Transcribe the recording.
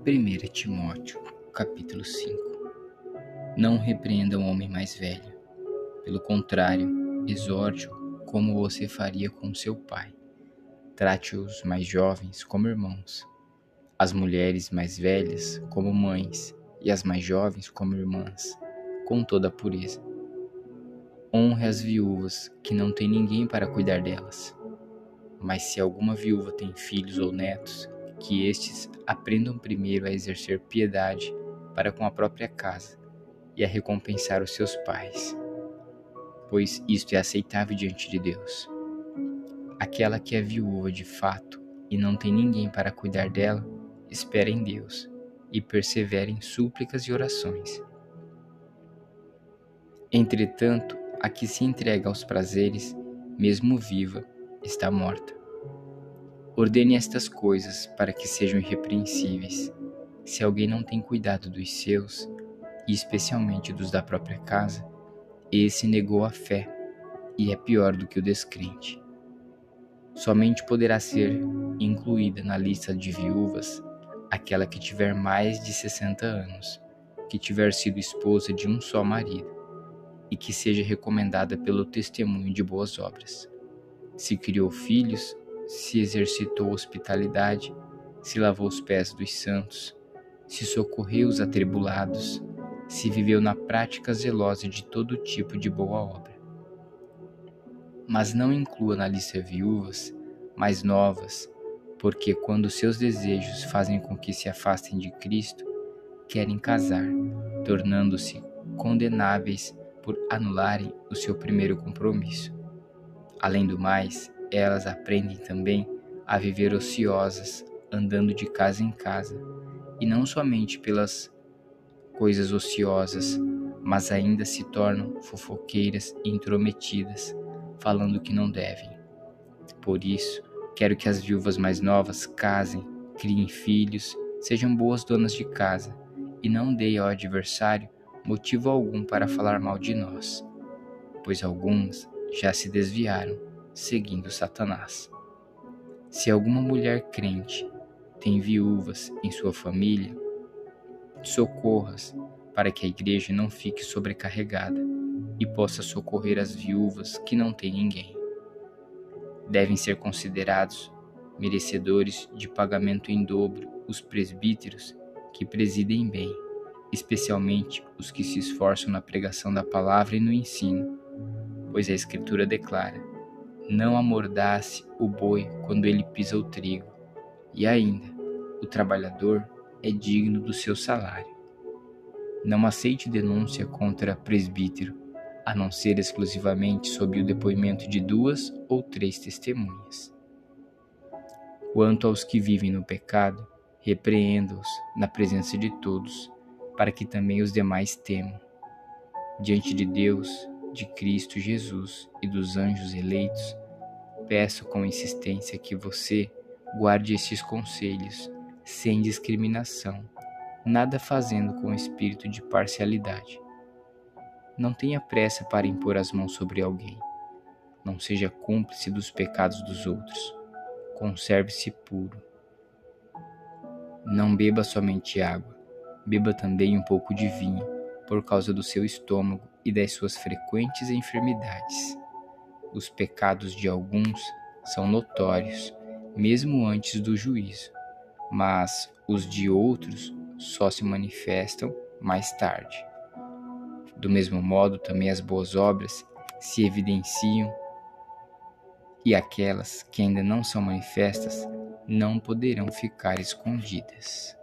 1 Timóteo, capítulo 5. Não repreenda o homem mais velho. Pelo contrário, exorte-o como você faria com seu pai. Trate os mais jovens como irmãos, as mulheres mais velhas como mães e as mais jovens como irmãs, com toda a pureza. Honre as viúvas que não têm ninguém para cuidar delas. Mas se alguma viúva tem filhos ou netos, que estes aprendam primeiro a exercer piedade para com a própria casa e a recompensar os seus pais, pois isto é aceitável diante de Deus. Aquela que é viúva de fato e não tem ninguém para cuidar dela, espera em Deus e persevera em súplicas e orações. Entretanto, a que se entrega aos prazeres, mesmo viva, está morta. Ordene estas coisas para que sejam irrepreensíveis. Se alguém não tem cuidado dos seus, e especialmente dos da própria casa, esse negou a fé e é pior do que o descrente. Somente poderá ser incluída na lista de viúvas aquela que tiver mais de 60 anos, que tiver sido esposa de um só marido e que seja recomendada pelo testemunho de boas obras. Se criou filhos, se exercitou hospitalidade, se lavou os pés dos santos, se socorreu os atribulados, se viveu na prática zelosa de todo tipo de boa obra. Mas não inclua na lista viúvas mais novas, porque quando seus desejos fazem com que se afastem de Cristo, querem casar, tornando-se condenáveis por anularem o seu primeiro compromisso. Além do mais, elas aprendem também a viver ociosas, andando de casa em casa, e não somente pelas coisas ociosas, mas ainda se tornam fofoqueiras e intrometidas, falando o que não devem. Por isso, quero que as viúvas mais novas casem, criem filhos, sejam boas donas de casa, e não deem ao adversário motivo algum para falar mal de nós, pois algumas já se desviaram, seguindo Satanás. Se alguma mulher crente tem viúvas em sua família, socorra-as para que a igreja não fique sobrecarregada e possa socorrer as viúvas que não têm ninguém. Devem ser considerados merecedores de pagamento em dobro os presbíteros que presidem bem, especialmente os que se esforçam na pregação da palavra e no ensino, pois a Escritura declara: não amordace o boi quando ele pisa o trigo, e ainda, o trabalhador é digno do seu salário. Não aceite denúncia contra presbítero, a não ser exclusivamente sob o depoimento de 2 ou 3 testemunhas. Quanto aos que vivem no pecado, repreenda-os na presença de todos, para que também os demais temam. Diante de Deus, de Cristo Jesus e dos anjos eleitos, peço com insistência que você guarde estes conselhos, sem discriminação, nada fazendo com espírito de parcialidade. Não tenha pressa para impor as mãos sobre alguém. Não seja cúmplice dos pecados dos outros. Conserve-se puro. Não beba somente água. Beba também um pouco de vinho, por causa do seu estômago e das suas frequentes enfermidades. Os pecados de alguns são notórios, mesmo antes do juízo, mas os de outros só se manifestam mais tarde. Do mesmo modo, também as boas obras se evidenciam e aquelas que ainda não são manifestas não poderão ficar escondidas.